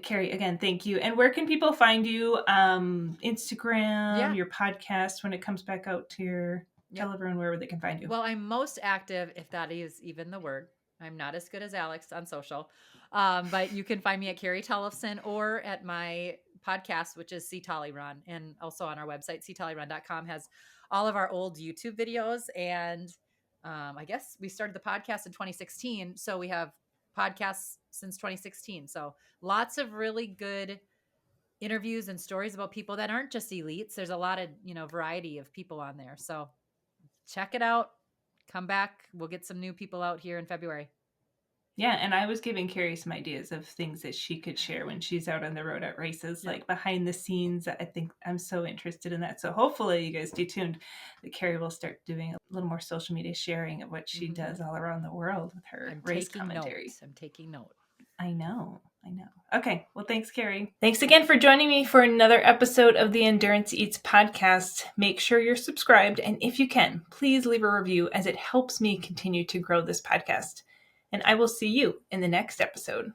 Carrie, again, thank you. And where can people find you? Instagram, your podcast, when it comes back out to your... Tell everyone where they can find you. Well, I'm most active, if that is even the word. I'm not as good as Alex on social. But you can find me at Carrie Tollefson or at my podcast, which is See Tolly Run. And also on our website, ctollyrun.com, has all of our old YouTube videos. And I guess we started the podcast in 2016. So we have podcasts since 2016. So lots of really good interviews and stories about people that aren't just elites. There's a lot of, variety of people on there. So check it out. Come back. We'll get some new people out here in February. Yeah, and I was giving Carrie some ideas of things that she could share when she's out on the road at races, like behind the scenes. I think I'm so interested in that. So hopefully you guys stay tuned that Carrie will start doing a little more social media sharing of what she does all around the world with her race commentary. I'm taking note. I know. Okay. Well, thanks, Carrie. Thanks again for joining me for another episode of the Endurance Eats podcast. Make sure you're subscribed. And if you can, please leave a review, as it helps me continue to grow this podcast. And I will see you in the next episode.